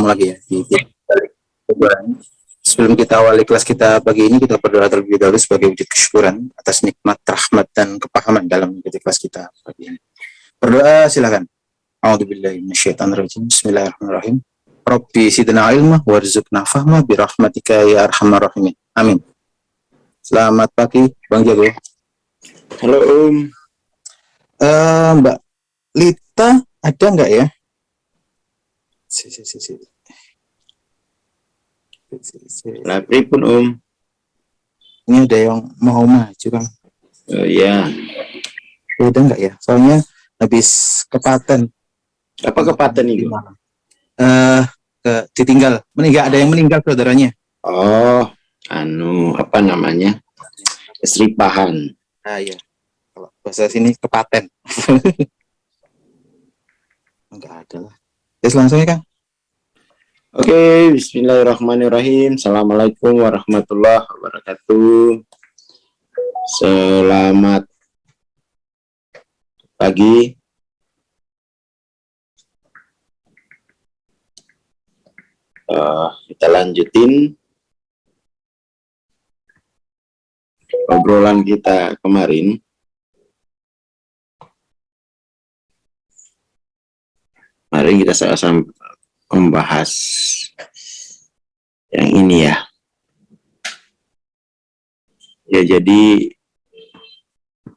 ketemu lagi ya di sebelum kita awali kelas kita pagi ini, kita berdoa terlebih dahulu sebagai wujud kesyukuran atas nikmat, rahmat, dan kepahaman dalam mengikuti kelas kita pagi ini. Berdoa silakan. A'udzubillahi minasyaitonirrajim. Bismillahirrahmanirrahim. Rabbi zidna ilma warzuqna fahma birahmatika ya arhamar rahimin. Amin. Selamat pagi, Bang Jago. Halo Om. Mbak Lita ada nggak ya? Lapri pun Om. Ini ada yang mau maju Bang. Oh iya. Ada nggak ya? Soalnya habis kepaten. Apa kepaten itu? Ditinggal. Meninggal, ada yang meninggal saudaranya. Oh, apa namanya? Kesripahan. Ah iya. Kalau bahasa sini kepaten. Enggak ada lah. Terus langsung ya Kang. Oke, bismillahirrahmanirrahim. Assalamualaikum warahmatullahi wabarakatuh. Selamat pagi. Kita lanjutin obrolan kita kemarin. Kemarin kita sama-sama membahas yang ini ya. Ya, jadi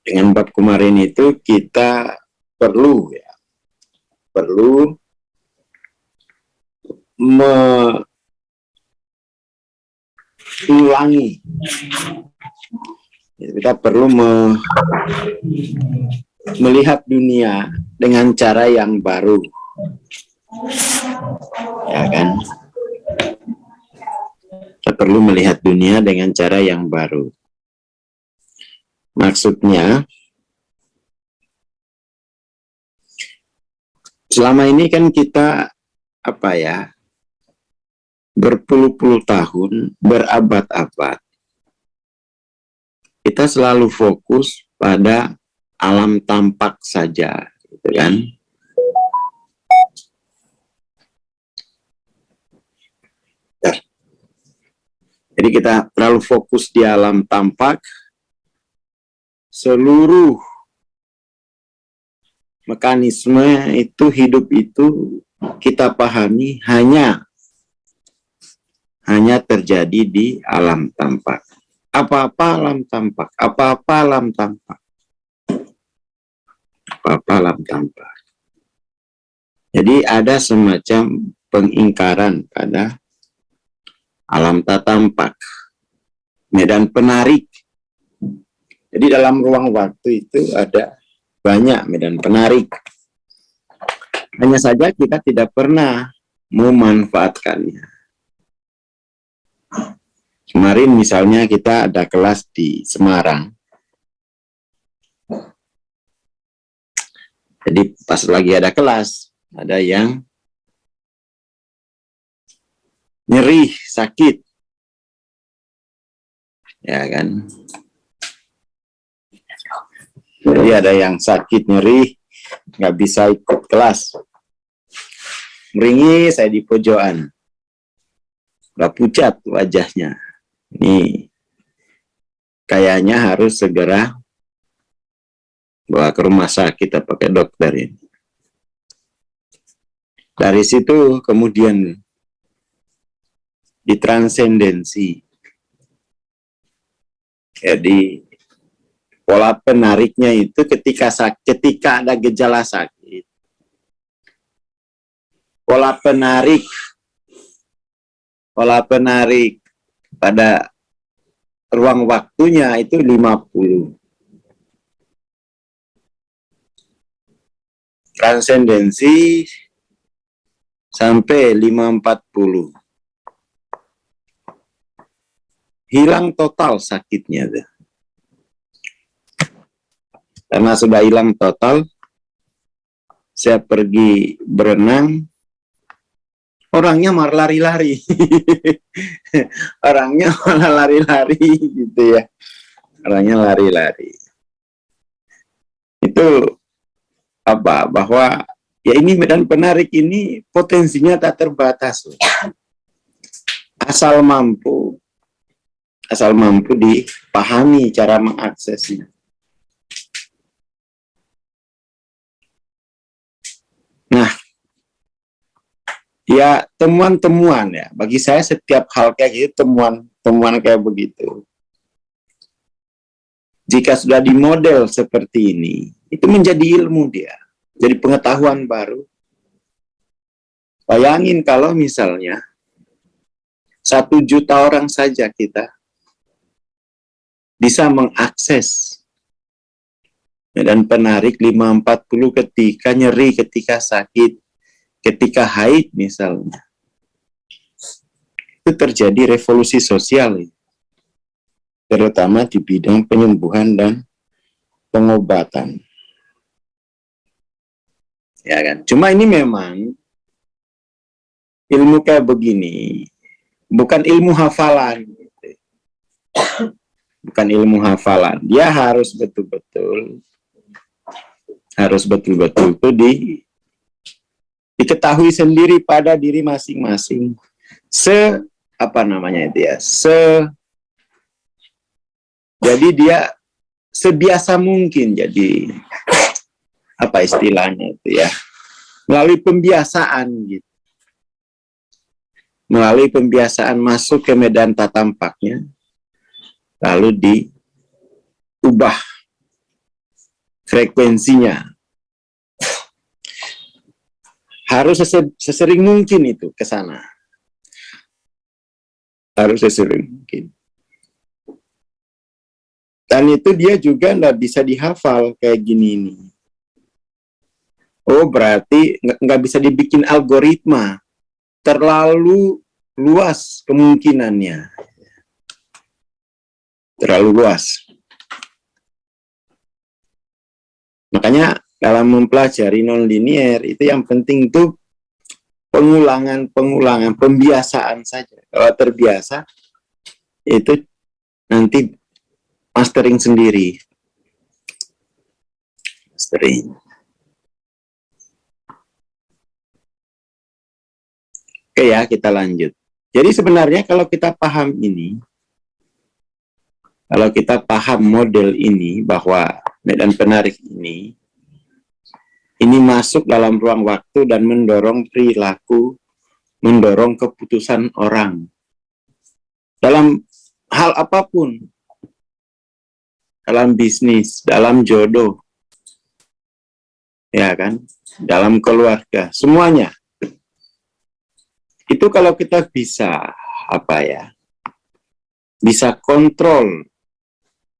dengan bab kemarin itu kita perlu mengulangi. Kita perlu melihat dunia dengan cara yang baru. Ya kan? Kita perlu melihat dunia dengan cara yang baru. Maksudnya, selama ini kan kita berpuluh-puluh tahun, berabad-abad, kita selalu fokus pada alam tampak saja, gitu kan? Jadi kita terlalu fokus di alam tampak, seluruh mekanisme itu, hidup itu kita pahami hanya terjadi di alam tampak. Apa-apa alam tampak, apa-apa alam tampak, apa-apa alam tampak. Jadi ada semacam pengingkaran pada alam tak tampak, medan penarik. Jadi dalam ruang waktu itu ada banyak medan penarik. Hanya saja kita tidak pernah memanfaatkannya. Kemarin misalnya kita ada kelas di Semarang. Jadi pas lagi ada kelas, ada yang nyeri, sakit, ya kan? Jadi ada yang sakit, nyeri, nggak bisa ikut kelas. Meringis, saya di pojokan, udah pucat wajahnya. Ini kayaknya harus segera bawa ke rumah sakit atau ke dokter ini. Dari situ kemudian ditransendensi. Jadi pola penariknya itu ketika ada gejala sakit, pola penarik pada ruang waktunya itu 50. Transendensi sampai 540. Hilang total sakitnya tuh. Karena sudah hilang total, saya pergi berenang, orangnya malah lari-lari. Orangnya malah lari-lari gitu ya. Orangnya lari-lari. Itu bahwa Ya ini medan penarik ini potensinya tak terbatas. Asal mampu dipahami cara mengaksesnya. Nah, ya temuan-temuan ya. Bagi saya setiap hal kayak gitu temuan kayak begitu. Jika sudah dimodel seperti ini, itu menjadi ilmu dia. Jadi pengetahuan baru. Bayangin kalau misalnya 1 juta orang saja kita bisa mengakses medan penarik 540 ketika nyeri, ketika sakit, ketika haid misalnya. Itu terjadi revolusi sosial, terutama di bidang penyembuhan dan pengobatan. Ya kan? Cuma ini memang ilmu kayak begini bukan ilmu hafalan. Bukan ilmu hafalan. Dia harus betul-betul itu diketahui sendiri pada diri masing-masing. Jadi dia sebiasa mungkin, jadi apa istilahnya itu ya, melalui pembiasaan gitu. Melalui pembiasaan masuk ke medan tatampaknya, lalu diubah frekuensinya. Harus sesering mungkin itu ke sana. Harus sesering mungkin. Dan itu dia juga nggak bisa dihafal kayak gini nih. Oh, berarti nggak bisa dibikin algoritma. Terlalu luas kemungkinannya. Terlalu luas. Makanya dalam mempelajari non-linier itu yang penting itu pengulangan, pembiasaan saja. Kalau terbiasa, itu nanti mastering sendiri. Mastering. Oke ya, kita lanjut. Jadi sebenarnya kalau kita paham ini, kalau kita paham model ini, bahwa medan penarik ini masuk dalam ruang waktu dan mendorong perilaku, mendorong keputusan orang. Dalam hal apapun, dalam bisnis, dalam jodoh, ya kan, dalam keluarga, semuanya. Itu kalau kita bisa, bisa kontrol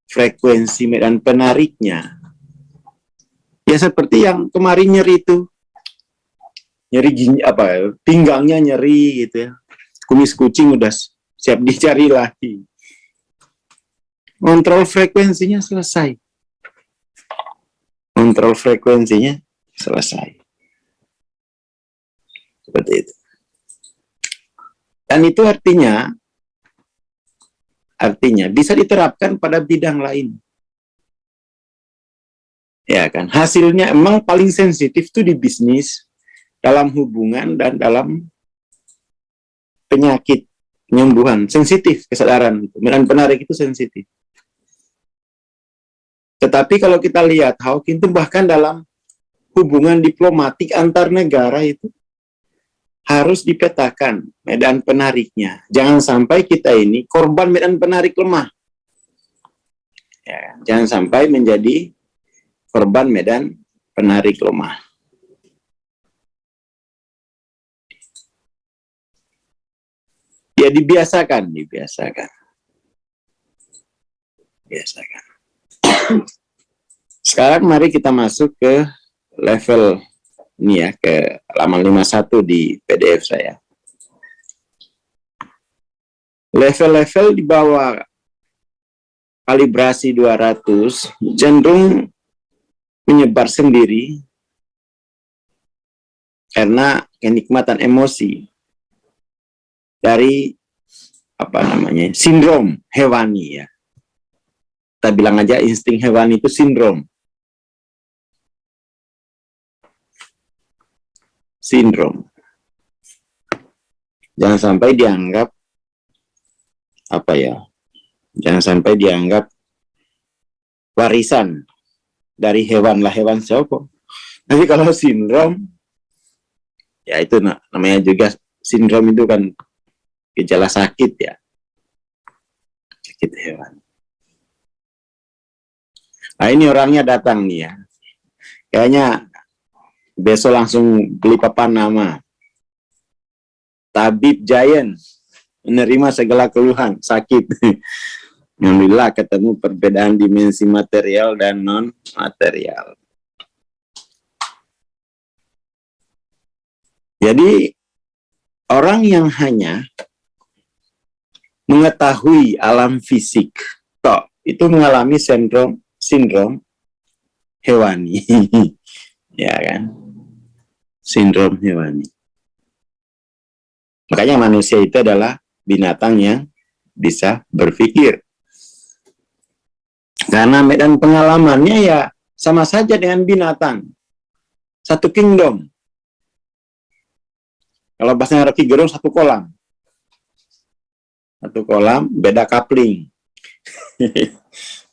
frekuensi medan penariknya, ya seperti yang kemarin nyeri itu, nyeri pinggangnya nyeri gitu ya, kumis kucing udah siap dicari lagi, kontrol frekuensinya selesai, kontrol frekuensinya selesai, seperti itu. Dan itu artinya bisa diterapkan pada bidang lain. Ya kan, hasilnya emang paling sensitif tuh di bisnis, dalam hubungan dan dalam penyakit, penyembuhan, sensitif kesadaran. Medan penarik itu sensitif. Tetapi kalau kita lihat Hawking itu bahkan dalam hubungan diplomatik antar negara itu harus dipetakan medan penariknya. Jangan sampai kita ini korban medan penarik lemah. Ya, jangan sampai menjadi korban medan penarik lemah. Ya dibiasakan. Sekarang mari kita masuk ke level ini ya, ke halaman 51 di PDF saya. Level-level di bawah kalibrasi 200 cenderung menyebar sendiri karena kenikmatan emosi dari sindrom hewani ya. Kita bilang aja insting hewani itu sindrom. sindrom. Jangan sampai dianggap apa ya? Jangan sampai dianggap warisan dari hewan lah, hewan siapa. Tapi kalau sindrom, ya itu namanya juga sindrom itu kan gejala sakit ya, sakit hewan. Nah ini orangnya datang nih ya, kayaknya besok langsung beli papan nama. Tabib Giant menerima segala keluhan sakit. Alhamdulillah ketemu perbedaan dimensi material dan non material. Jadi orang yang hanya mengetahui alam fisik, toh itu mengalami sindrom hewani, ya kan? Sindrom hewani. Makanya manusia itu adalah binatang yang bisa berpikir. Karena medan pengalamannya ya sama saja dengan binatang. Satu kingdom. Kalau bahasanya Rocky Gerung, satu kolam. Satu kolam, beda coupling.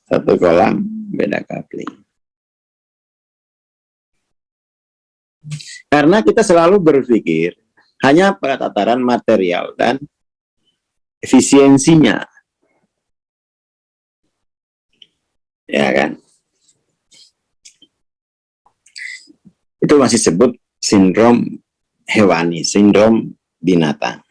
Satu kolam, beda coupling. Karena kita selalu berpikir hanya pada tataran material dan efisiensinya. Ya kan? Itu masih sebut sindrom hewani, sindrom binatang.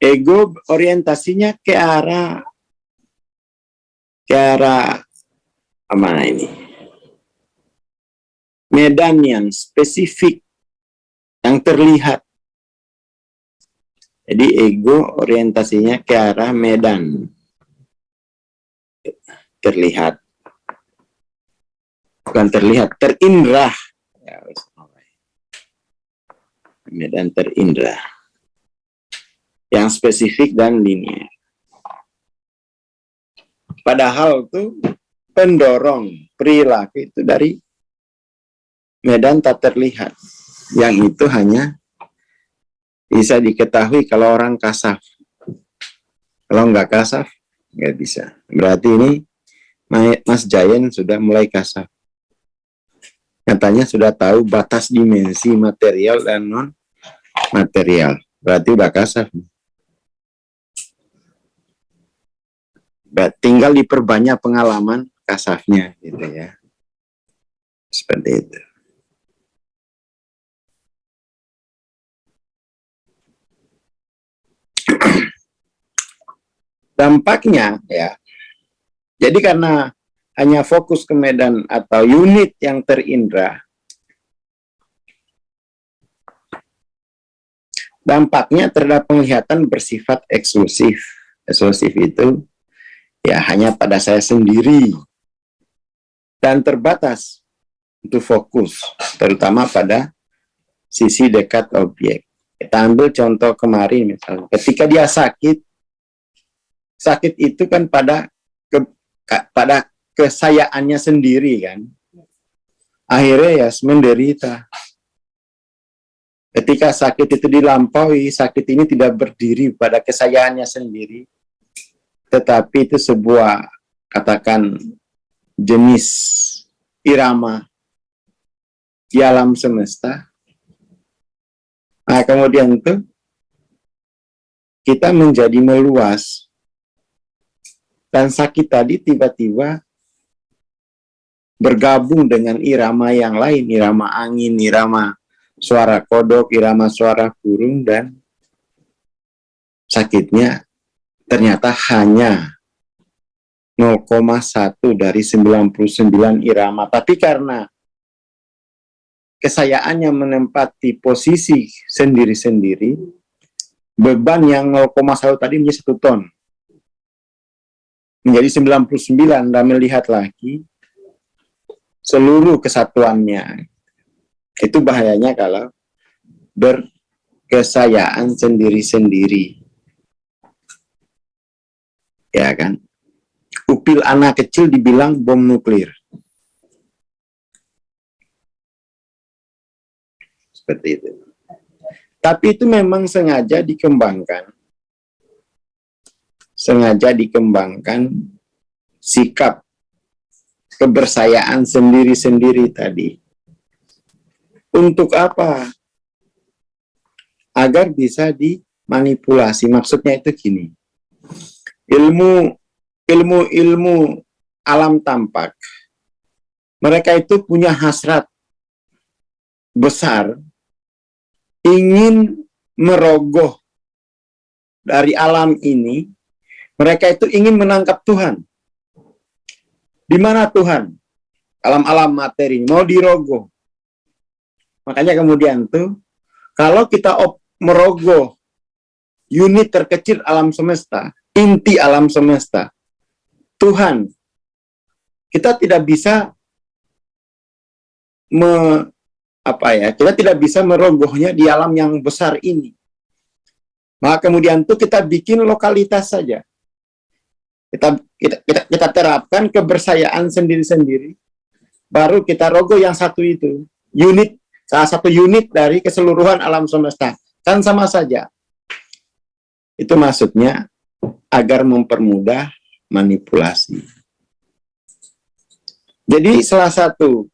Ego orientasinya ke arah mana ini? Medan yang spesifik, yang terlihat. Jadi ego orientasinya ke arah medan. Terlihat. Bukan terlihat, terindra. Medan terindra. Yang spesifik dan linear. Padahal itu pendorong perilaku itu dari medan tak terlihat. Yang itu hanya bisa diketahui kalau orang kasaf. Kalau nggak kasaf, nggak bisa. Berarti ini Mas Giant sudah mulai kasaf. Katanya sudah tahu batas dimensi material dan non material. Berarti udah kasaf. Tinggal diperbanyak pengalaman kasafnya, gitu ya. Seperti itu. Dampaknya ya. Jadi karena hanya fokus ke medan atau unit yang terindra, dampaknya terhadap penglihatan bersifat eksklusif. Eksklusif itu ya hanya pada saya sendiri dan terbatas untuk fokus, terutama pada sisi dekat objek. Kita ambil contoh kemarin misalnya, ketika dia sakit itu kan pada kesayaannya sendiri kan. Akhirnya ya menderita. Ketika sakit itu dilampaui, sakit ini tidak berdiri pada kesayaannya sendiri, tetapi itu sebuah, katakan, jenis irama di alam semesta. Nah, kemudian itu kita menjadi meluas. Dan sakit tadi tiba-tiba bergabung dengan irama yang lain, irama angin, irama suara kodok, irama suara burung, dan sakitnya ternyata hanya 0,1 dari 99 irama. Tapi karena kesayaannya menempati posisi sendiri-sendiri, beban yang 0,1 tadi menjadi 1 ton. Menjadi 99, dan melihat lagi seluruh kesatuannya. Itu bahayanya kalau berkesayaan sendiri-sendiri. Ya kan? Upil anak kecil dibilang bom nuklir. seperti itu. Tapi itu memang sengaja dikembangkan sikap kebersayaan sendiri-sendiri tadi. Untuk apa? Agar bisa dimanipulasi. Maksudnya itu gini. Ilmu alam tampak. Mereka itu punya hasrat besar ingin merogoh dari alam ini. Mereka itu ingin menangkap Tuhan. Di mana Tuhan? Alam-alam materi mau dirogoh. Makanya kemudian tuh, kalau kita merogoh unit terkecil alam semesta, inti alam semesta, Tuhan, kita tidak bisa kita tidak bisa merogohnya di alam yang besar ini. Maka kemudian tuh kita bikin lokalitas saja. Kita terapkan kebersayaan sendiri-sendiri, baru kita rogoh yang satu itu, salah satu unit dari keseluruhan alam semesta. Kan sama saja. Itu maksudnya agar mempermudah manipulasi. Jadi salah satu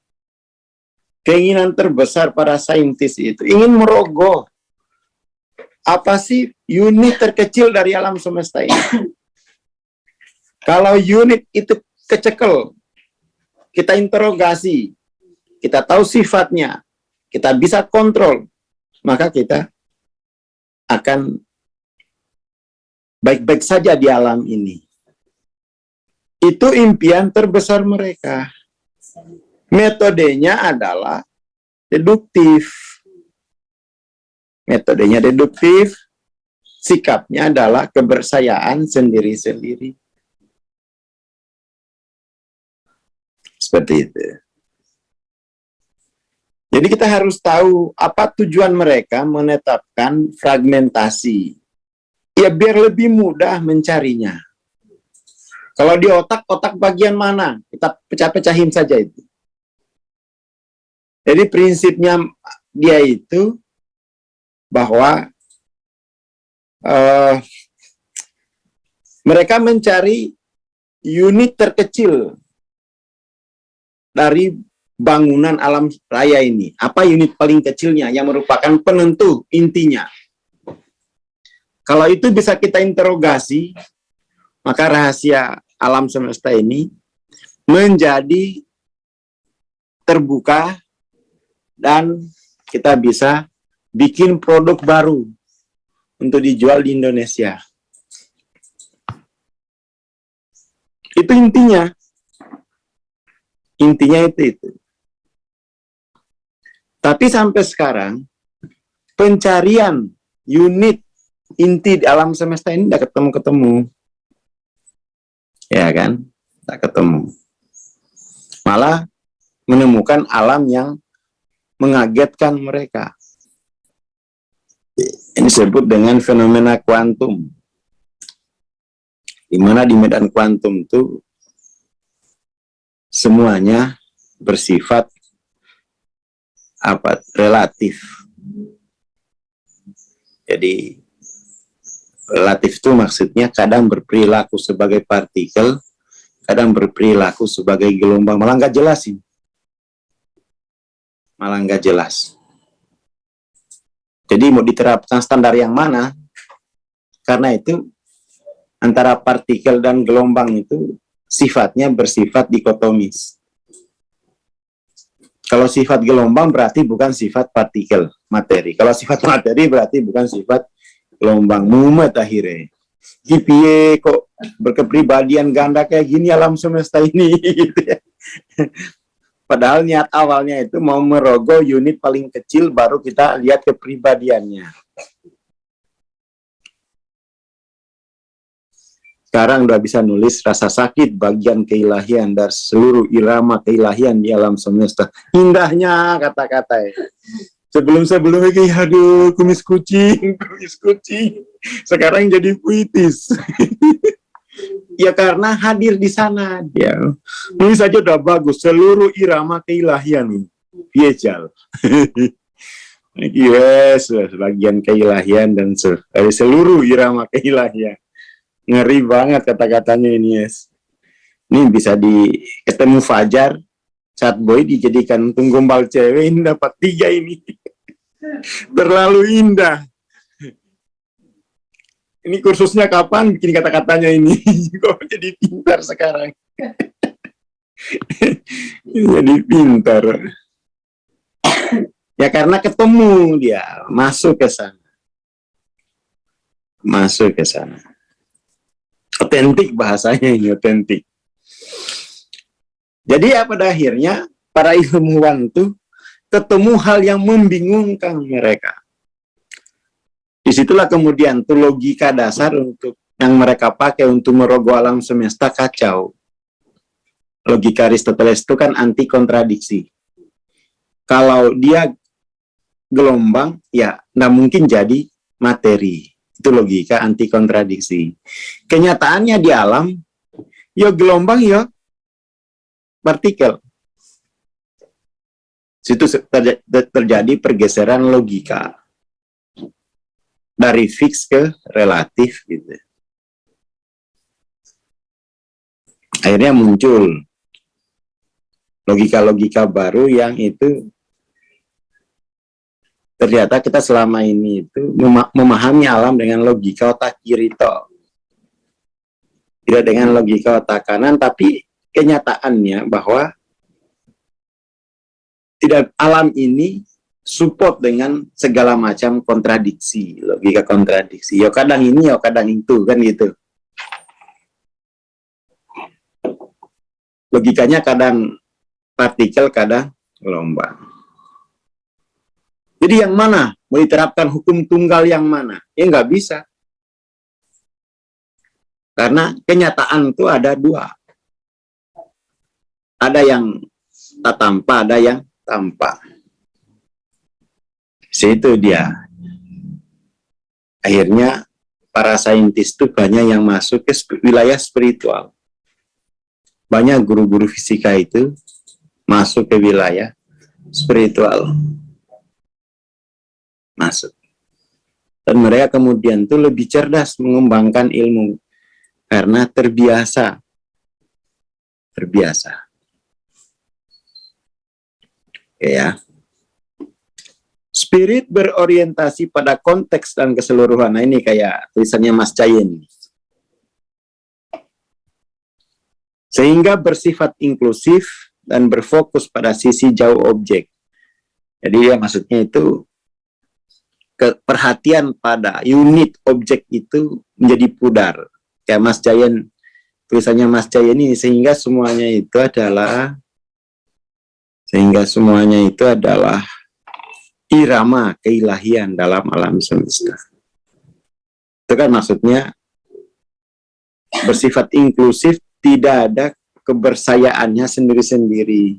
keinginan terbesar para saintis itu ingin merogoh apa sih unit terkecil dari alam semesta ini. Kalau unit itu kecekel, kita interogasi, kita tahu sifatnya, kita bisa kontrol, maka kita akan baik-baik saja di alam ini. Itu impian terbesar mereka. Metodenya adalah deduktif. Sikapnya adalah kebersayaan sendiri-sendiri. Seperti itu. Jadi kita harus tahu apa tujuan mereka menetapkan fragmentasi. Ya biar lebih mudah mencarinya. Kalau di otak bagian mana? Kita pecah-pecahin saja itu. Jadi prinsipnya dia itu bahwa mereka mencari unit terkecil dari bangunan alam raya ini. Apa unit paling kecilnya yang merupakan penentu intinya? Kalau itu bisa kita interogasi, maka rahasia alam semesta ini menjadi terbuka dan kita bisa bikin produk baru untuk dijual di Indonesia. Itu intinya. Intinya itu. Tapi sampai sekarang, pencarian unit inti di alam semesta ini tidak ketemu-ketemu. Ya kan? Tidak ketemu. Malah menemukan alam yang mengagetkan mereka. Ini disebut dengan fenomena kuantum. Di mana di medan kuantum itu semuanya bersifat relatif. Jadi relatif itu maksudnya kadang berperilaku sebagai partikel, kadang berperilaku sebagai gelombang. Malah nggak jelas ini. Malah nggak jelas. Jadi mau diterapkan standar yang mana? Karena itu antara partikel dan gelombang itu sifatnya bersifat dikotomis. Kalau sifat gelombang berarti bukan sifat partikel, materi. Kalau sifat materi berarti bukan sifat gelombang. Mumet akhirnya. Piye kok berkepribadian ganda kayak gini alam semesta ini. Gitu ya. Padahal niat awalnya itu mau merogoh unit paling kecil baru kita lihat kepribadiannya. Sekarang udah bisa nulis rasa sakit bagian keilahian dari seluruh irama keilahian di alam semesta. Indahnya kata-kata. Sebelum-sebelumnya kayak aduh kumis kucing. Sekarang jadi puitis. Ya karena hadir di sana dia. Nulis saja udah bagus seluruh irama keilahian. Piejal. Yes, sebagian keilahian dan dari seluruh irama keilahian. Ngeri banget kata-katanya ini, yes. Ini bisa ketemu Fajar, saat Boy dijadikan gombal cewek, ini dapat 3 ini. Terlalu indah. Ini kursusnya kapan bikin kata-katanya ini? Kok jadi pintar sekarang? Jadi pintar. Ya karena ketemu dia, masuk ke sana. Masuk ke sana. Otentik bahasanya ini, otentik. Jadi ya pada akhirnya para ilmuwan tuh ketemu hal yang membingungkan mereka. Disitulah kemudian tuh logika dasar untuk yang mereka pakai untuk merogoh alam semesta kacau. Logika Aristoteles itu kan anti kontradiksi. Kalau dia gelombang, ya nggak mungkin jadi materi. Itu logika anti kontradiksi. Kenyataannya di alam, ya gelombang ya partikel. Situ terjadi pergeseran logika dari fix ke relatif gitu. Akhirnya muncul logika-logika baru yang itu ternyata kita selama ini itu memahami alam dengan logika otak kiri toh. Tidak dengan logika otak kanan, tapi kenyataannya bahwa tidak, alam ini support dengan segala macam kontradiksi, logika kontradiksi. Ya kadang ini, ya kadang itu, kan gitu. Logikanya kadang partikel, kadang gelombang. Jadi yang mana? Mau diterapkan hukum tunggal yang mana? Ya nggak bisa. Karena kenyataan itu ada 2. Ada yang tak tampak, ada yang tampak. Situ dia. Akhirnya para saintis itu banyak yang masuk ke wilayah spiritual. Banyak guru-guru fisika itu masuk ke wilayah spiritual. Masuk. Dan mereka kemudian tuh lebih cerdas mengembangkan ilmu karena terbiasa. Terbiasa. Ya. Spirit berorientasi pada konteks dan keseluruhan. Nah, ini kayak tulisannya Mas Cayen. Sehingga bersifat inklusif dan berfokus pada sisi jauh objek. Jadi ya maksudnya itu perhatian pada unit objek itu menjadi pudar. Kayak Mas Cayen, tulisannya Mas Cayen ini, sehingga semuanya itu adalah irama keilahian dalam alam semesta. Itu kan maksudnya bersifat inklusif, tidak ada kebersayaannya sendiri-sendiri.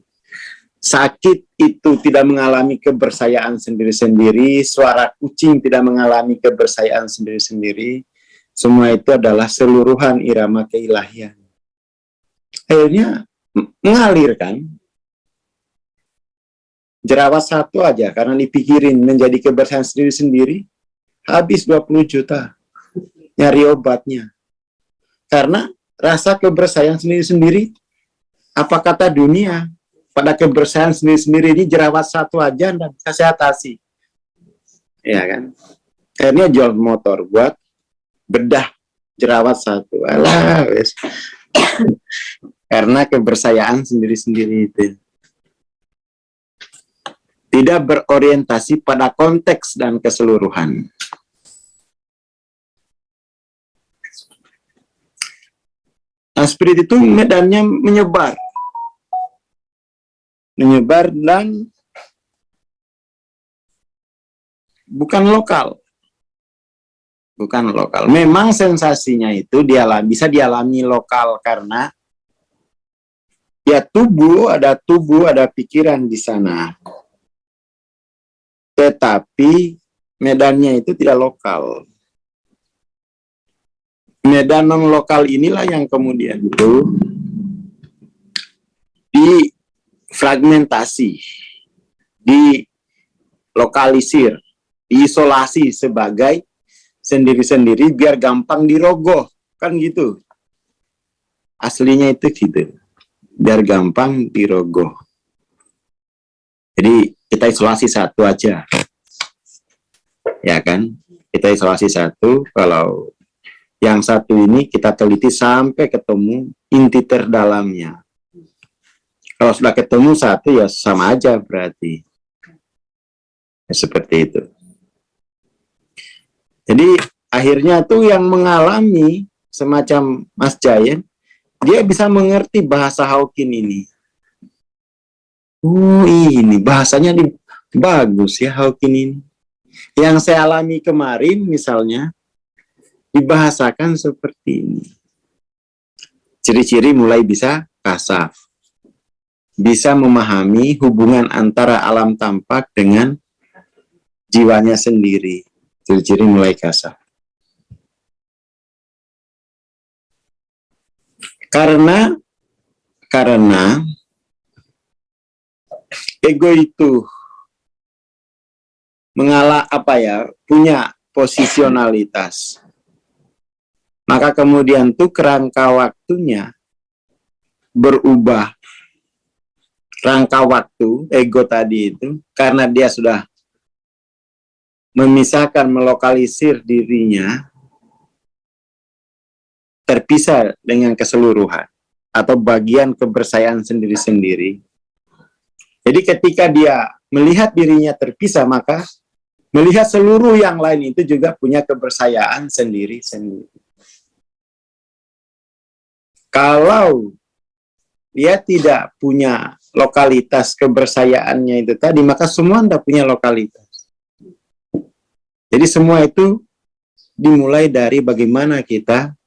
Sakit itu tidak mengalami kebersayaan sendiri-sendiri, suara kucing tidak mengalami kebersayaan sendiri-sendiri. Semua itu adalah seluruhan irama keilahian. Akhirnya mengalir kan. Jerawat satu aja karena dipikirin menjadi kebersihan sendiri-sendiri, habis 20 juta nyari obatnya. Karena rasa kebersihan sendiri-sendiri, apa kata dunia, pada kebersihan sendiri-sendiri ini jerawat satu aja dan bisa saya atasi. Ya kan? Akhirnya jual motor buat bedah jerawat satu. Alah, wes. Karena kebersayaan sendiri-sendiri itu. Tidak berorientasi pada konteks dan keseluruhan. Nah, spirit itu medannya menyebar. Menyebar dan bukan lokal. Bukan lokal. Memang sensasinya itu bisa dialami lokal karena ya tubuh, ada pikiran di sana. Tetapi medannya itu tidak lokal. Medan non-lokal inilah yang kemudian itu difragmentasi, dilokalisir, diisolasi sebagai sendiri-sendiri biar gampang dirogoh, kan gitu. Aslinya itu gitu, biar gampang dirogoh. Jadi kita isolasi satu aja, ya kan? Kita isolasi satu, kalau yang satu ini kita teliti sampai ketemu inti terdalamnya. Kalau sudah ketemu satu ya sama aja berarti. Ya, seperti itu. Jadi akhirnya tuh yang mengalami semacam Mas Jayen, dia bisa mengerti bahasa Hawking ini. Oh ini bahasanya bagus ya Hawking ini. Yang saya alami kemarin misalnya, dibahasakan seperti ini. Ciri-ciri mulai bisa kasaf. Bisa memahami hubungan antara alam tampak dengan jiwanya sendiri. Ciri-ciri mulai kasaf. Karena ego itu punya posisionalitas. Maka kemudian tuh kerangka waktunya berubah. Rangka waktu, ego tadi itu, karena dia sudah memisahkan, melokalisir dirinya, terpisah dengan keseluruhan, atau bagian kebersayaan sendiri-sendiri. Jadi ketika dia melihat dirinya terpisah, maka melihat seluruh yang lain itu juga punya kebersayaan sendiri-sendiri. Kalau dia tidak punya lokalitas kebersayaannya itu tadi, maka semua tidak punya lokalitas. Jadi semua itu dimulai dari bagaimana kita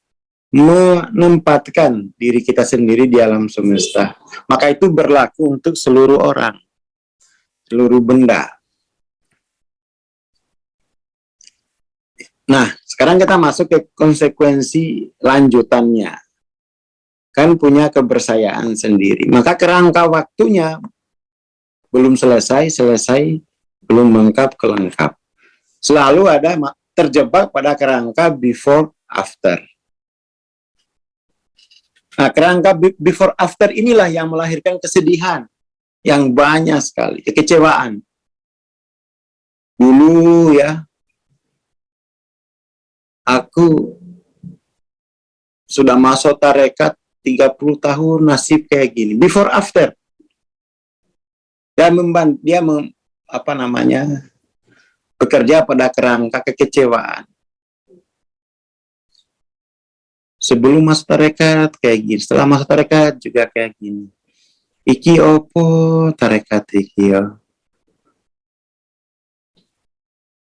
menempatkan diri kita sendiri di alam semesta. Maka itu berlaku untuk seluruh orang, seluruh benda. Nah, sekarang kita masuk ke konsekuensi lanjutannya. Kan punya kebersayaan sendiri. Maka kerangka waktunya belum selesai, belum lengkap, kelengkap. Selalu ada terjebak pada kerangka before, after. Nah, kerangka before, after inilah yang melahirkan kesedihan yang banyak sekali, kekecewaan. Dulu ya, aku sudah masuk tarekat 30 tahun, nasib kayak gini. Before, after. Dan bekerja pada kerangka kekecewaan. Sebelum masuk tarekat kayak gini, setelah masuk tarekat juga kayak gini. Iki opo tarekat iki yo.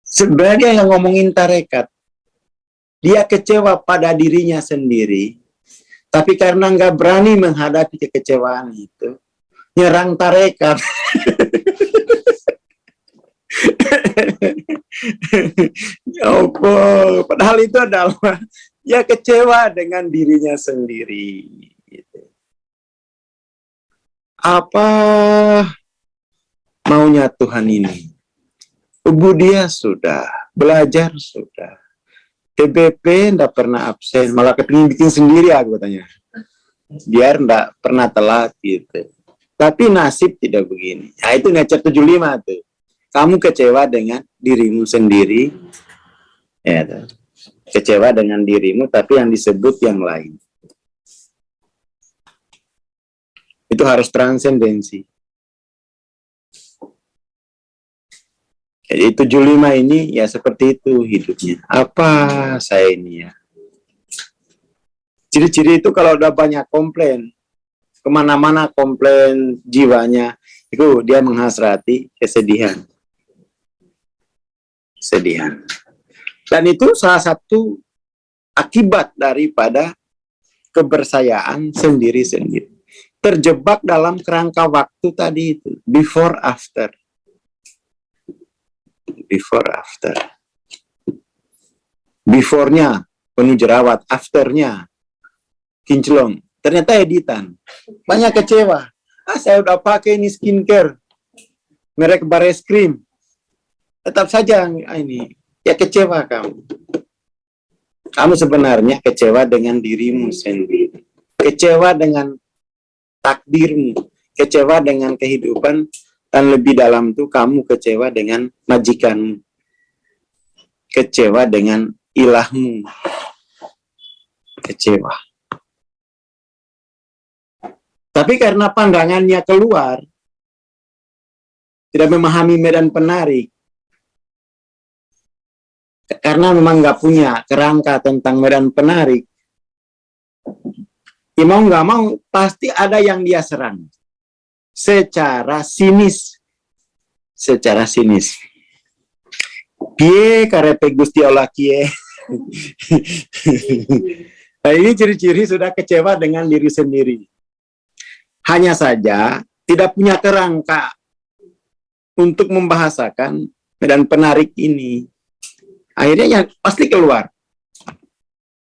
Sebenarnya yang ngomongin tarekat, dia kecewa pada dirinya sendiri, tapi karena nggak berani menghadapi kekecewaan itu, nyerang tarekat. Ya Allah, padahal itu adalah ya kecewa dengan dirinya sendiri. Gitu. Apa maunya Tuhan ini? Ubudiyah sudah, belajar sudah. TBP ndak pernah absen, malah kepingin bikin sendiri aku katanya. Biar ndak pernah telat gitu. Tapi nasib tidak begini. Nah itu nature 75 tuh. Kamu kecewa dengan dirimu sendiri, ya, tuh. Kecewa dengan dirimu, tapi yang disebut yang lain. Itu harus transendensi. Jadi 75 ini ya seperti itu hidupnya. Apa saya ini ya? Ciri-ciri itu kalau udah banyak komplain, kemana-mana komplain jiwanya, itu dia menghasrati kesedihan. Kesedihan. Dan itu salah satu akibat daripada kebersayaan sendiri-sendiri. Terjebak dalam kerangka waktu tadi itu, before, after. Before, after. Before-nya penuh jerawat, after-nya kinclong. Ternyata editan. Banyak kecewa. Saya udah pakai ini skincare merek Bareskrim. tetap saja ini ya kecewa kamu. Kamu sebenarnya kecewa dengan dirimu sendiri, kecewa dengan takdirmu, kecewa dengan kehidupan, dan lebih dalam tuh kamu kecewa dengan majikanmu, kecewa dengan ilahmu, kecewa. Tapi karena pandangannya keluar, tidak memahami medan penarik, karena memang nggak punya kerangka tentang medan penarik, ya mau nggak mau pasti ada yang dia serang secara sinis, secara sinis. Pie karepe Gusti Allah kie. Nah, ini ciri-ciri sudah kecewa dengan diri sendiri. Hanya saja tidak punya kerangka untuk membahasakan medan penarik ini. Akhirnya ya pasti keluar.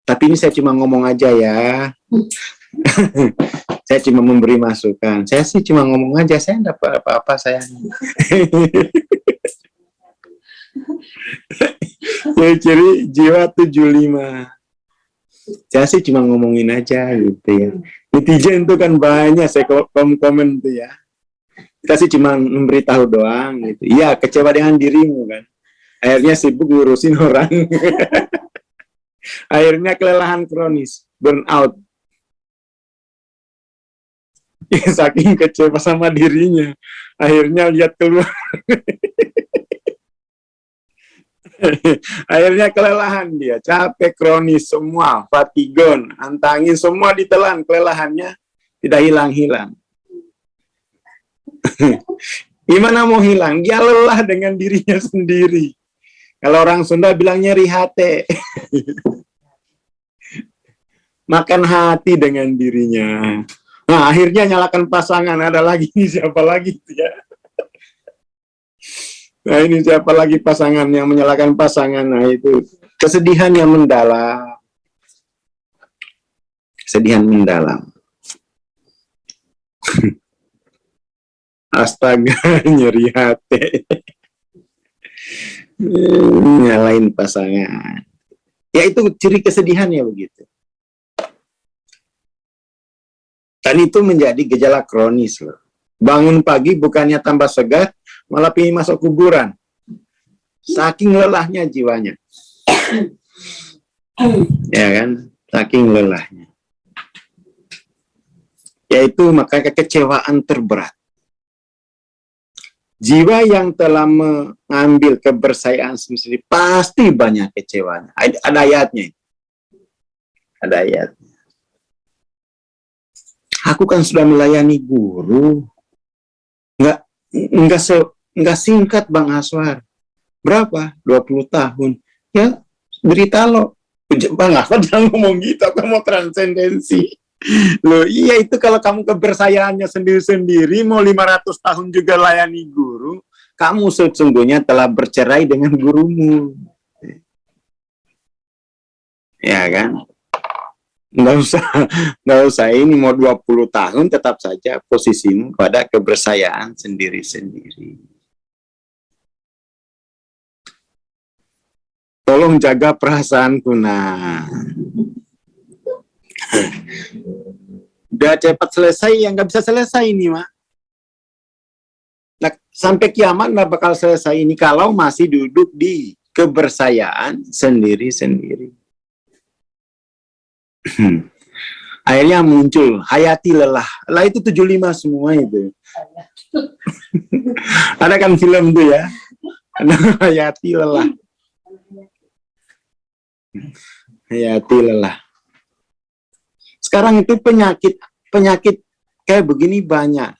Tapi ini saya cuma ngomong aja ya. Saya cuma memberi masukan. Saya sih cuma ngomong aja, saya enggak apa-apa saya. Ciri jiwa 75. Saya sih cuma ngomongin aja gitu ya. Netizen itu kan banyak, saya komen tuh ya. Kita sih cuma memberitahu doang gitu. Iya, kecewa dengan dirimu kan. Akhirnya sibuk ngurusin orang. Akhirnya kelelahan kronis, burnout. Saking kecewa sama dirinya, akhirnya lihat keluar. Akhirnya kelelahan dia, capek kronis semua, fatigon, antangin semua ditelan, kelelahannya tidak hilang-hilang. Gimana mau hilang? Dia lelah dengan dirinya sendiri. Kalau orang Sunda bilangnya rihate. Makan hati dengan dirinya. Nah, akhirnya nyalakan pasangan. Ada lagi, siapa lagi ya? Nah, ini siapa lagi pasangan yang menyalahkan pasangan? Nah, itu kesedihan yang mendalam. Kesedihan mendalam. Astaga, nyeri hati. Nyalain pasangan. Ya itu ciri kesedihan ya begitu. Dan itu menjadi gejala kronis loh. Bangun pagi bukannya tambah segar, malah pengen masuk kuburan. Saking lelahnya jiwanya. Ya kan? Saking lelahnya. Yaitu maka kekecewaan terberat. Jiwa yang telah mengambil kebersayaan sendiri pasti banyak kecewanya. Ada ayatnya. Ada ayatnya. Aku kan sudah melayani guru. Enggak singkat Bang Aswar. Berapa? 20 tahun. Ya, berita lo. Bang Aswar jangan ngomong gitu, aku mau transendensi. Loh, iya itu kalau kamu kebersayaannya sendiri-sendiri, mau 500 tahun juga layani guru, kamu sesungguhnya telah bercerai dengan gurumu. Ya kan? Nggak usah ini mau 20 tahun tetap saja posisimu pada kebersayaan sendiri-sendiri. Tolong jaga perasaanku, nah. Udah cepat selesai, yang nggak bisa selesai ini, Mak. Nah, sampai kiamat nggak bakal selesai ini kalau masih duduk di kebersayaan sendiri-sendiri. Akhirnya muncul hayati lelah. Lah itu 75 semua itu. Ada kan film tuh ya. Ada hayati lelah. Hayati lelah. Sekarang itu penyakit kayak begini banyak.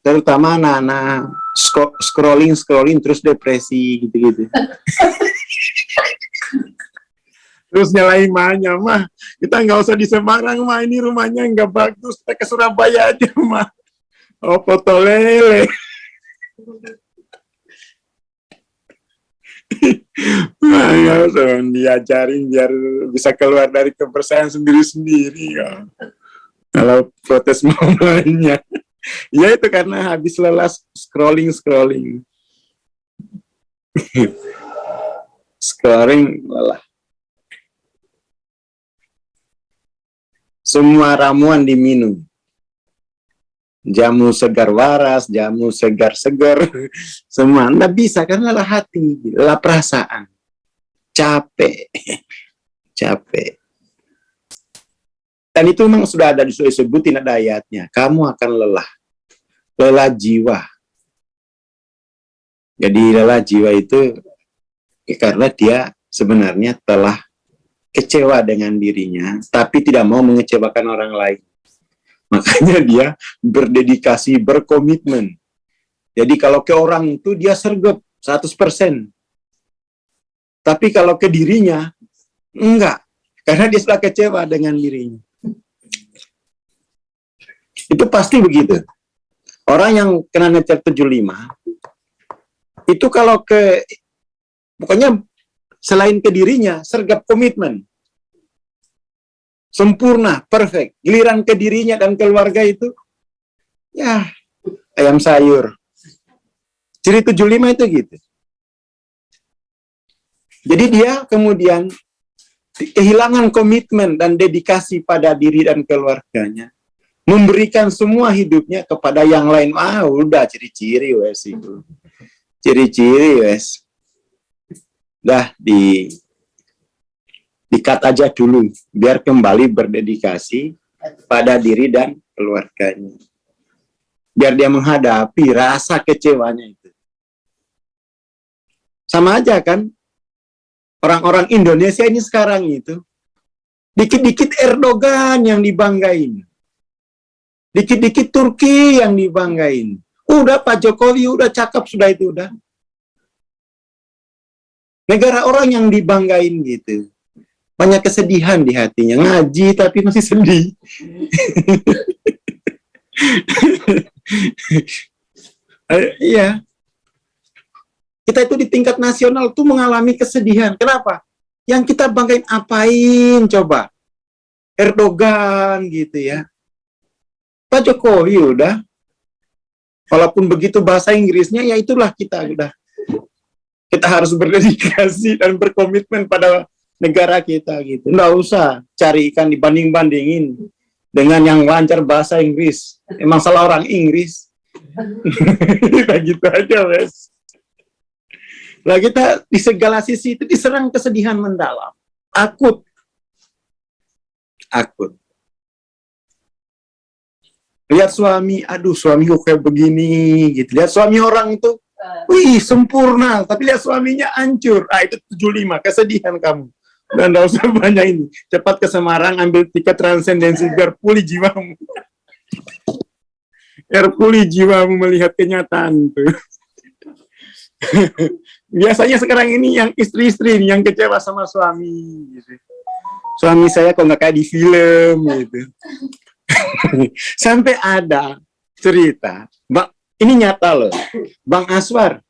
Terutama anak-anak scrolling terus depresi gitu-gitu. Terus nyalain mahnya, mah kita nggak usah di Semarang, mah ini rumahnya nggak bagus, kita ke Surabaya aja, mah. Oh, foto lele. Nah, nggak usah diajarin biar bisa keluar dari kebersihan sendiri-sendiri ya. Kalau protes mamanya. Ya itu karena habis lelah scrolling. Scrolling lelah. Semua ramuan diminum. Jamu segar waras, jamu segar-segar, semua. Nggak bisa karena lelah hati, lelah perasaan. Capek. Dan itu memang sudah ada disebutin ada ayatnya. Kamu akan lelah jiwa. Jadi lelah jiwa itu karena dia sebenarnya telah kecewa dengan dirinya, tapi tidak mau mengecewakan orang lain. Makanya dia berdedikasi, berkomitmen. Jadi kalau ke orang itu dia sergap 100%. Tapi kalau ke dirinya, enggak. Karena dia sudah kecewa dengan dirinya. Itu pasti begitu. Orang yang kena necer 75, itu kalau pokoknya selain ke dirinya, sergap komitmen. Sempurna, perfect. Giliran ke dirinya dan keluarga itu, ya, ayam sayur. Ciri 75 itu gitu. Jadi dia kemudian kehilangan komitmen dan dedikasi pada diri dan keluarganya. Memberikan semua hidupnya kepada yang lain. Udah ciri-ciri wes itu. Ciri-ciri wes. Dah di-cut aja dulu biar kembali berdedikasi pada diri dan keluarganya. Biar dia menghadapi rasa kecewanya itu. Sama aja kan? Orang-orang Indonesia ini sekarang itu dikit-dikit Erdogan yang dibanggain. Dikit-dikit Turki yang dibanggain. Udah Pak Jokowi udah cakep sudah itu udah. Negara orang yang dibanggain gitu. Banyak kesedihan di hatinya. Ngaji tapi masih sedih. Iya. Kita itu di tingkat nasional tuh mengalami kesedihan. Kenapa? Yang kita banggain apain coba? Erdogan gitu ya. Pak Jokowi udah. Walaupun begitu bahasa Inggrisnya, ya itulah kita udah. Kita harus berdedikasi dan berkomitmen pada negara kita gitu. Nggak usah cari ikan dibanding-bandingin dengan yang lancar bahasa Inggris. Emang salah orang Inggris. Kita gitu aja, wes. Lah kita di segala sisi itu diserang kesedihan mendalam. Akut. Lihat suami, aduh suami kok kayak begini gitu. Lihat suami orang itu, wih sempurna, tapi lihat suaminya hancur. Itu 75, kesedihan kamu. Dan tidak usah banyak ini. Cepat ke Semarang, ambil tiket transendensi biar pulih jiwamu. Biar pulih jiwamu melihat kenyataan itu. Biasanya sekarang ini yang istri-istri yang kecewa sama suami. Gitu. Suami saya kok nggak kayak di film gitu. Sampai ada cerita, Bang, ini nyata loh, Bang Aswar,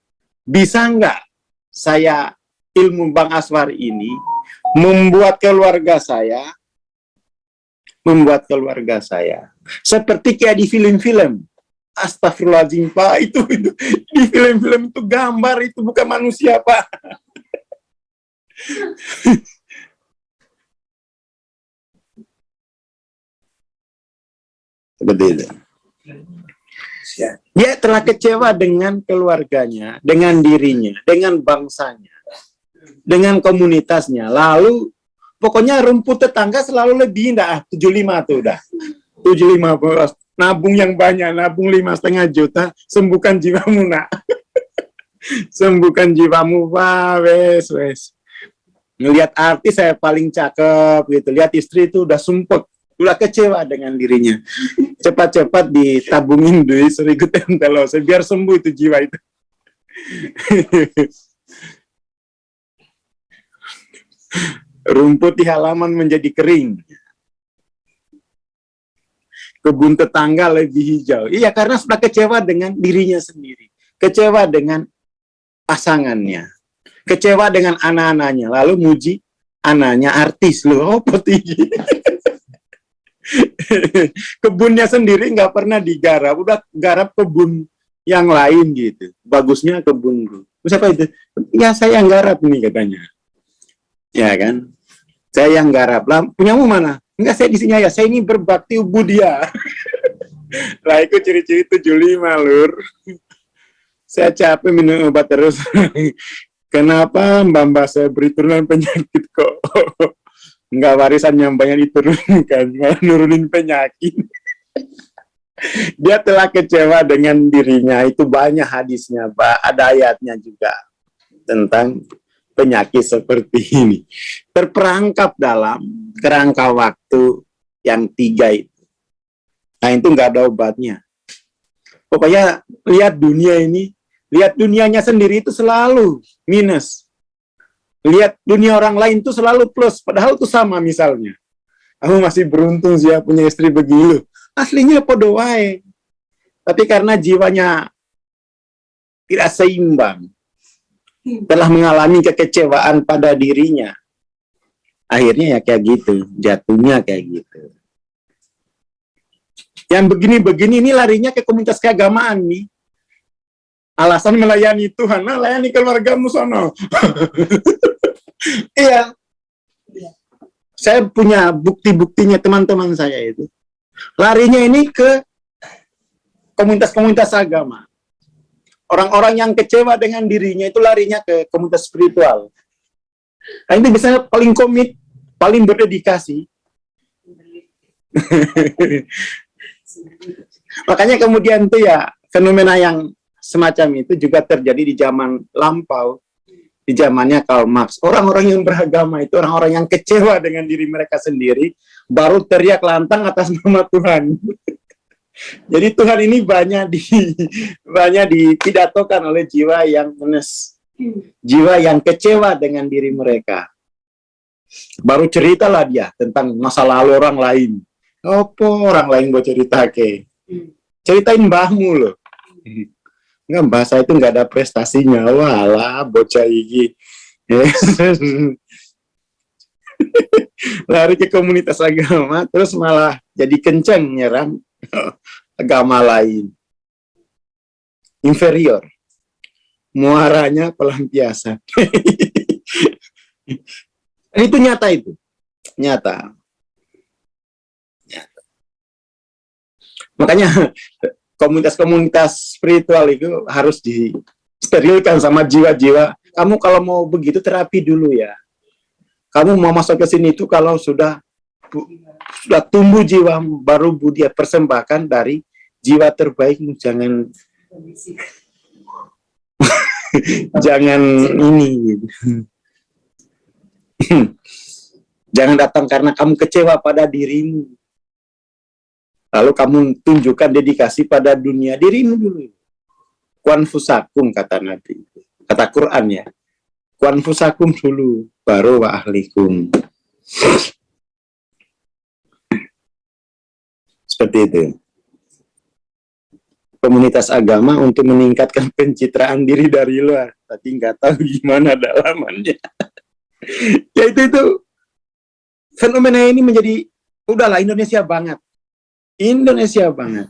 bisa nggak saya ilmu Bang Aswar ini membuat keluarga saya seperti kayak di film-film. Astagfirullahaladzim Pak, itu di film-film itu gambar, itu bukan manusia Pak. Seperti itu. Dia telah kecewa dengan keluarganya, dengan dirinya, dengan bangsanya, dengan komunitasnya. Lalu pokoknya rumput tetangga selalu lebih indah. 75 tuh udah. 75 nabung yang banyak, nabung 5,5 juta, sembuhkan jiwamu nak. Sembuhkan jiwamu Pak, wes. Ngelihat artis saya paling cakep gitu. Lihat istri itu udah sumpek. Udah kecewa dengan dirinya. Cepat-cepat ditabungin duit 1.000 tentelos biar sembuh itu jiwa itu. Rumput di halaman menjadi kering. Kebun tetangga lebih hijau. Iya, karena sudah kecewa dengan dirinya sendiri. Kecewa dengan pasangannya. Kecewa dengan anak-anaknya. Lalu muji anaknya artis loh. Oh, peti. Kebunnya sendiri nggak pernah digarap, udah garap kebun yang lain gitu. Bagusnya kebun. Terus apa itu? Ya saya yang garap nih katanya. Ya kan? Saya yang garap. Lah, punyamu mana? Enggak, saya di sini ya. Saya ini berbakti ubudiah. Lah itu ciri-ciri 75, Lur. Saya capek minum obat terus. Kenapa mbak-mbak saya beri turunan penyakit kok? Enggak warisan yang banyak diturunkan, malah nurunin penyakit. Dia telah kecewa dengan dirinya. Itu banyak hadisnya, Pak. Ada ayatnya juga tentang penyakit seperti ini. Terperangkap dalam kerangka waktu yang 3 itu. Nah, itu nggak ada obatnya. Pokoknya lihat dunia ini, lihat dunianya sendiri itu selalu minus. Lihat dunia orang lain itu selalu plus, padahal itu sama misalnya. Kamu masih beruntung sih ya punya istri begini. Aslinya podo wae. Tapi karena jiwanya tidak seimbang, telah mengalami kekecewaan pada dirinya, akhirnya ya kayak gitu, jatuhnya kayak gitu. Yang begini-begini ini larinya ke komunitas keagamaan nih. Alasan melayani Tuhan, nah layani keluargamu sono. Iya. Saya punya bukti-buktinya teman-teman saya itu. Larinya ini ke komunitas-komunitas agama. Orang-orang yang kecewa dengan dirinya itu larinya ke komunitas spiritual. Nah, itu biasanya paling komit, paling berdedikasi. Makanya kemudian tuh ya, fenomena yang semacam itu juga terjadi di zaman lampau, di zamannya Karl Marx. Orang-orang yang beragama itu orang-orang yang kecewa dengan diri mereka sendiri, baru teriak lantang atas nama Tuhan. Jadi Tuhan ini banyak dipidatokan oleh jiwa yang menes, jiwa yang kecewa dengan diri mereka. Baru ceritalah dia tentang masa lalu orang lain. Apa orang lain mau cerita ke? Ceritain mbahmu loh. Enggak, bahasa itu nggak ada prestasinya. Walah, bocah iki. Lari ke komunitas agama, terus malah jadi kenceng nyerang agama lain. Inferior. Muaranya pelampiasan. Itu nyata itu. Nyata. Makanya komunitas-komunitas spiritual itu harus disterilkan sama jiwa-jiwa. Kamu kalau mau begitu terapi dulu ya. Kamu mau masuk ke sini itu kalau sudah tumbuh jiwa, baru dia persembahkan dari jiwa terbaik. Jangan ini gitu. Jangan datang karena kamu kecewa pada dirimu. Lalu kamu tunjukkan dedikasi pada dunia dirimu dulu. Kuan fusakum kata Nabi. Kata Quran ya. Kuan fusakum dulu, baru wa ahlikum. Seperti itu. Komunitas agama untuk meningkatkan pencitraan diri dari luar. Tapi nggak tahu gimana dalamannya. Ya itu. Fenomena ini menjadi, udahlah Indonesia banget. Indonesia banget.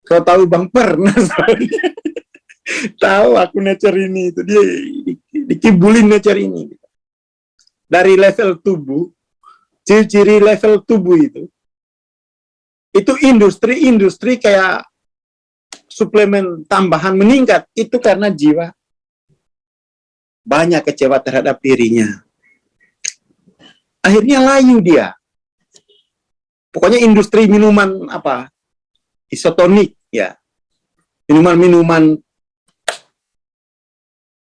Kau tahu Bang pernah tahu aku nature ini itu dia dikibulin nature ini. Dari level tubuh, ciri-ciri level tubuh itu industri kayak suplemen tambahan meningkat itu karena jiwa banyak kecewa terhadap dirinya. Akhirnya layu dia. Pokoknya industri minuman apa? Isotonik ya. Minuman-minuman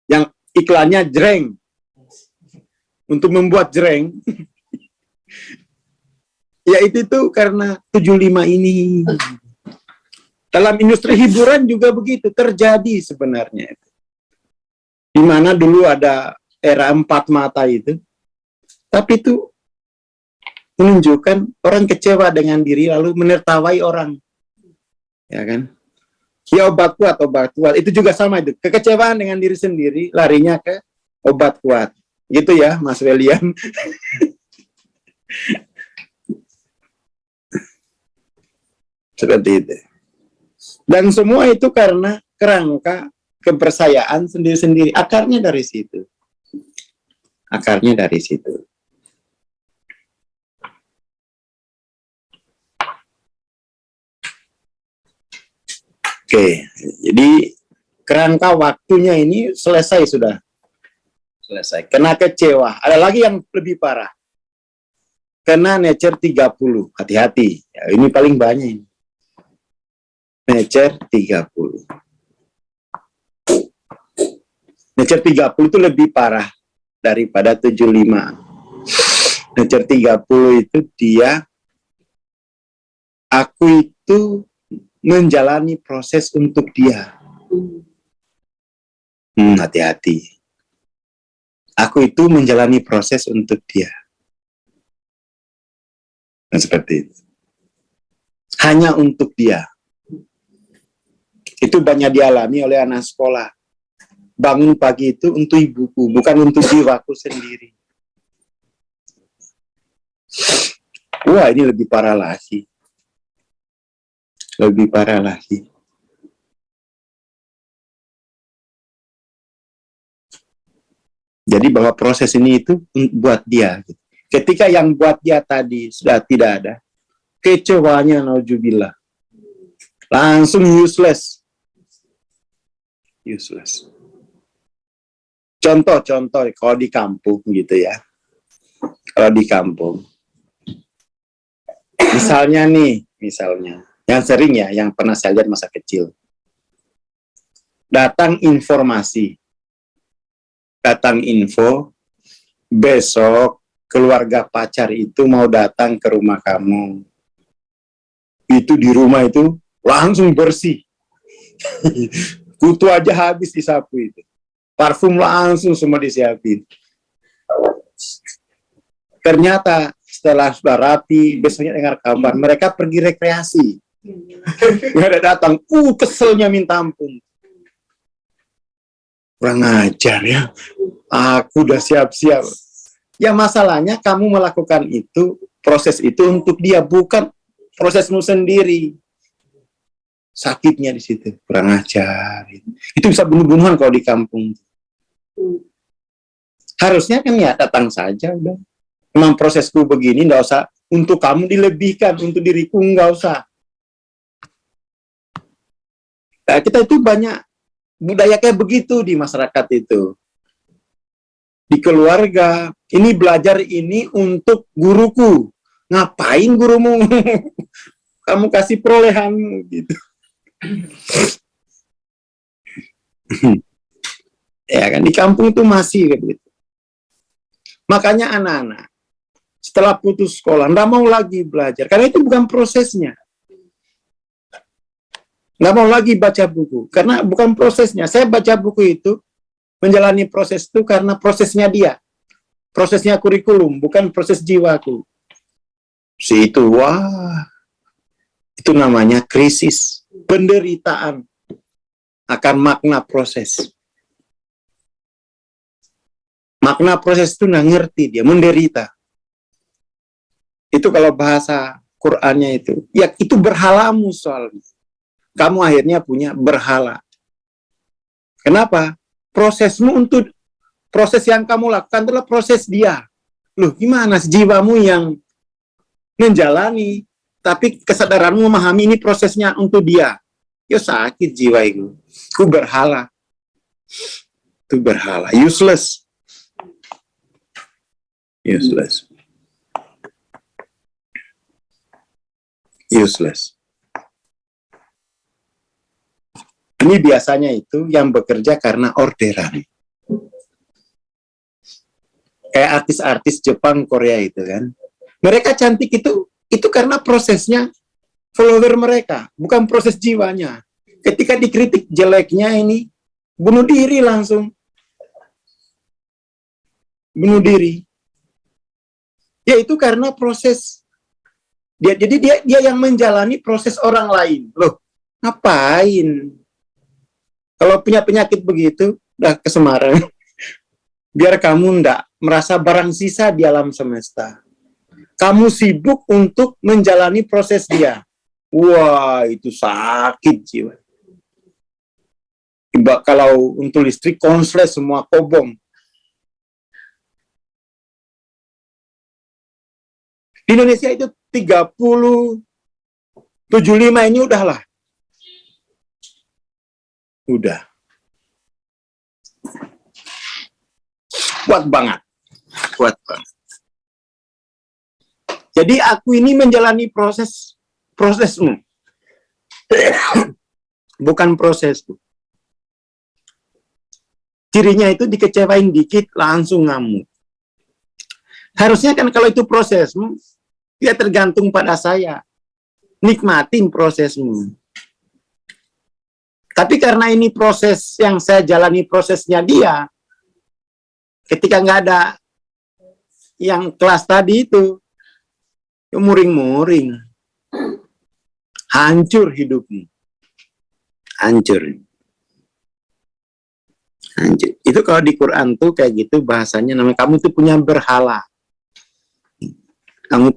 yang iklannya jreng. Untuk membuat jreng. Ya itu tuh karena 75 ini. Dalam industri hiburan juga begitu terjadi sebenarnya. Di mana dulu ada era 4 mata itu. Tapi itu menunjukkan orang kecewa dengan diri lalu menertawai orang, ya kan? Ya obat kuat. Itu juga sama itu. Kekecewaan dengan diri sendiri larinya ke obat kuat. Gitu ya, Mas Welian. Seperti itu. Dan semua itu karena kerangka kepercayaan sendiri-sendiri. Akarnya dari situ. Akarnya dari situ. Oke, jadi kerangka waktunya ini selesai sudah. Selesai. Kena kecewa. Ada lagi yang lebih parah. Kena nature 30. Hati-hati. Ya, ini paling banyak ini. Nature 30. Nature 30 itu lebih parah daripada 75. Nature 30 itu dia, aku itu menjalani proses untuk dia. Hati-hati. Aku itu menjalani proses untuk dia. Nah, seperti itu. Hanya untuk dia. Itu banyak dialami oleh anak sekolah. Bangun pagi itu untuk ibuku, bukan untuk jiwaku sendiri. Wah, ini lebih parah lagi. Lebih parah lagi. Jadi bahwa proses ini itu buat dia. Ketika yang buat dia tadi sudah tidak ada, kecewanya nauzubillah. Langsung useless. Useless. Contoh-contoh kalau di kampung gitu ya. Kalau di kampung. Misalnya yang sering ya, yang pernah saya lihat masa kecil. Datang info, besok keluarga pacar itu mau datang ke rumah kamu. Itu di rumah itu langsung bersih. Kutu aja habis disapu itu. Parfum langsung semua disiapin. Ternyata setelah sudah rapi, besoknya dengar kabar, mereka pergi rekreasi. Nggak ada datang. Keselnya minta ampun. Kurang ajar ya. Aku udah siap-siap. Ya masalahnya kamu melakukan itu, proses itu untuk dia, bukan prosesmu sendiri. Sakitnya di situ. Kurang ajar. Itu bisa bunuh-bunuhan kalau di kampung. Harusnya kan ya datang saja udah. Memang prosesku begini, nggak usah untuk kamu dilebihkan, untuk diriku nggak usah. Nah, kita itu banyak budaya kayak begitu di masyarakat itu. Di keluarga, ini belajar ini untuk guruku. Ngapain gurumu? Kamu kasih perolehan gitu. Ya kan, di kampung itu masih kayak begitu. Makanya anak-anak setelah putus sekolah nggak mau lagi belajar karena itu bukan prosesnya. Nggak mau lagi baca buku karena bukan prosesnya. Saya baca buku itu, menjalani proses itu karena prosesnya dia, prosesnya kurikulum, bukan proses jiwaku. Itu namanya krisis, penderitaan akan makna proses. Makna proses itu nggak ngerti, dia menderita. Itu kalau bahasa Qur'annya itu, ya itu berhalamu soalnya. Kamu akhirnya punya berhala. Kenapa? Prosesmu untuk proses yang kamu lakukan adalah proses dia. Loh, gimana jiwamu yang menjalani, tapi kesadaranmu memahami ini prosesnya untuk dia. Ya sakit jiwa itu. Itu berhala. Itu berhala. Useless. Useless. Useless. Ini biasanya itu yang bekerja karena orderan. Kayak artis-artis Jepang, Korea itu kan. Mereka cantik itu karena prosesnya follower mereka, bukan proses jiwanya. Ketika dikritik jeleknya ini, bunuh diri langsung. Bunuh diri. Ya itu karena proses. Jadi dia yang menjalani proses orang lain. Loh, ngapain? Kalau punya penyakit begitu, udah kesemarang. Biar kamu ndak merasa barang sisa di alam semesta. Kamu sibuk untuk menjalani proses dia. Wah, itu sakit jiwa. Tiba kalau untuk listrik konslet semua kobong. Di Indonesia itu 3075 ini udahlah. Udah. Kuat banget. Kuat banget. Jadi aku ini menjalani prosesmu. Bukan prosesku. Cirinya itu dikecewain dikit langsung ngamuk. Harusnya kan kalau itu prosesmu, ya tergantung pada saya. Nikmatin prosesmu. Tapi karena ini proses yang saya jalani prosesnya dia, ketika nggak ada yang kelas tadi itu, muring-muring. Hancur hidupmu. Hancur. Hancur. Itu kalau di Quran tuh kayak gitu bahasanya, namanya kamu tuh punya berhala. Kamu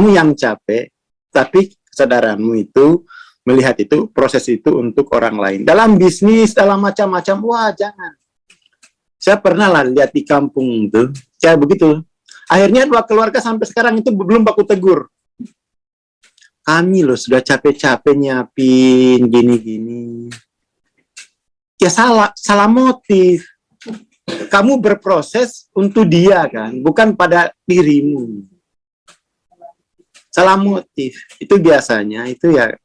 yang capek, tapi kesadaranmu itu melihat itu proses itu untuk orang lain. Dalam bisnis, dalam macam-macam, wah jangan. Saya pernah lah lihat di kampung itu, saya begitu. Akhirnya dua keluarga sampai sekarang itu belum baku tegur. Kami loh sudah capek-capek nyiapin gini-gini. Ya salah motif. Kamu berproses untuk dia kan, bukan pada dirimu. Salah motif. Itu biasanya, itu ya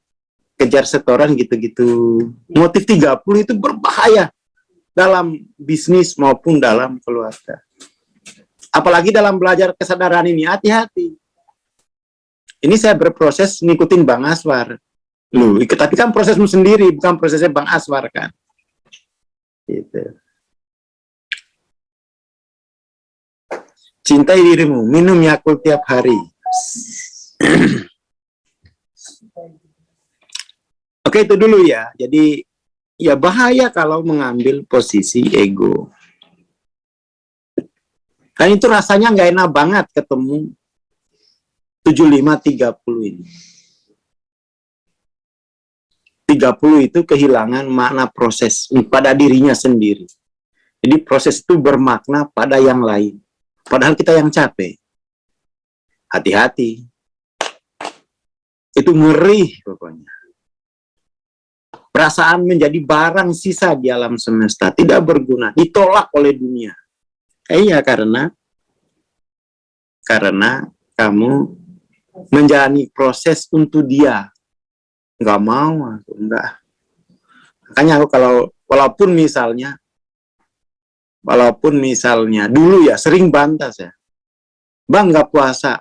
kejar setoran gitu-gitu. Motif 30 itu berbahaya dalam bisnis maupun dalam keluarga. Apalagi dalam belajar kesadaran ini, hati-hati. Ini saya berproses ngikutin Bang Aswar. Loh, tapi kan prosesmu sendiri, bukan prosesnya Bang Aswar kan. Gitu. Cintai dirimu, minum Yakult tiap hari. Oke, itu dulu ya. Jadi ya bahaya kalau mengambil posisi ego. Kan itu rasanya nggak enak banget ketemu 75-30 ini. 30 itu kehilangan makna proses pada dirinya sendiri. Jadi proses itu bermakna pada yang lain. Padahal kita yang capek. Hati-hati. Itu ngeri pokoknya. Perasaan menjadi barang sisa di alam semesta, tidak berguna, ditolak oleh dunia. Iya, karena kamu menjalani proses untuk dia. Nggak mau aku, enggak. Makanya aku kalau walaupun misalnya dulu ya sering bantah saya, Bang nggak puasa,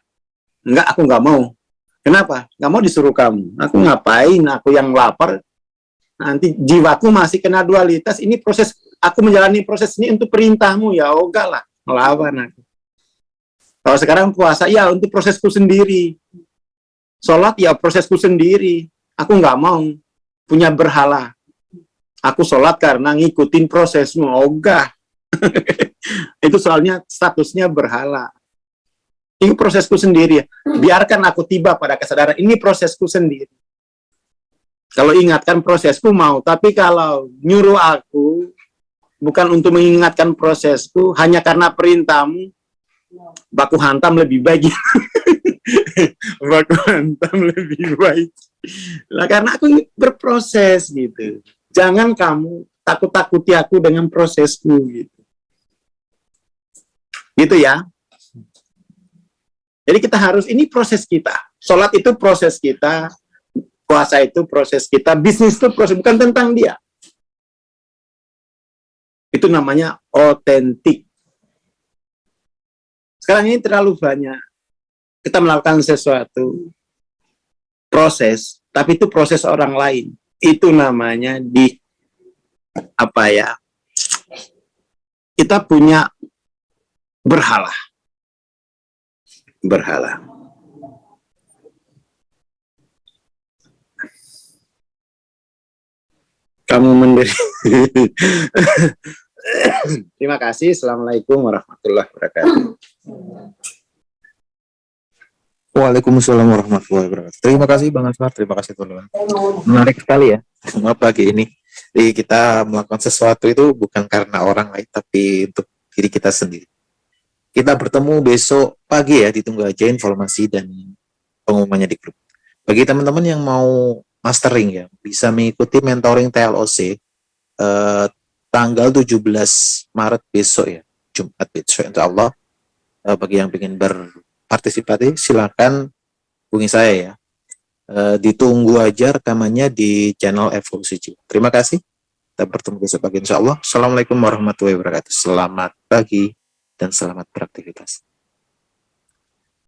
enggak, aku nggak mau. Kenapa? Nggak mau disuruh kamu. Aku ngapain? Aku yang lapar. Nanti jiwaku masih kena dualitas. Ini proses, aku menjalani proses ini untuk perintahmu, ya enggak lah, melawan aku. Kalau sekarang puasa, ya untuk prosesku sendiri. Sholat, ya prosesku sendiri. Aku nggak mau punya berhala. Aku sholat karena ngikutin prosesmu. Ogah. Itu soalnya statusnya berhala. Ini prosesku sendiri. Biarkan aku tiba pada kesadaran. Ini prosesku sendiri. Kalau ingatkan prosesku mau. Tapi kalau nyuruh aku, bukan untuk mengingatkan prosesku, hanya karena perintahmu, baku hantam lebih baik. Baku hantam lebih baik. Lah karena aku berproses gitu. Jangan kamu takut-takuti aku dengan prosesku gitu. Gitu ya. Jadi kita harus, ini proses kita. Sholat itu proses kita, puasa itu proses kita, bisnis itu proses, bukan tentang dia. Itu namanya otentik. Sekarang ini terlalu banyak kita melakukan sesuatu, proses, tapi itu proses orang lain. Itu namanya kita punya berhala. Berhala. Kamu mendiri. Terima kasih. Assalamualaikum warahmatullahi wabarakatuh. Waalaikumsalam warahmatullahi wabarakatuh. Terima kasih Bang Asmar, terima kasih teman-teman. Menarik sekali ya. Semua pagi ini. Jadi kita melakukan sesuatu itu bukan karena orang lain, tapi untuk diri kita sendiri. Kita bertemu besok pagi ya, ditunggu aja informasi dan pengumumannya di grup. Bagi teman-teman yang mau mastering ya, bisa mengikuti mentoring TLOC tanggal 17 Maret besok ya, Jumat besok insya Allah. Bagi yang ingin berpartisipasi silakan hubungi saya ya. Ditunggu aja rekamannya di channel Evolusi Jiwa. Terima kasih. Kita bertemu besok pagi insya Allah. Assalamualaikum warahmatullahi wabarakatuh. Selamat pagi dan selamat beraktivitas.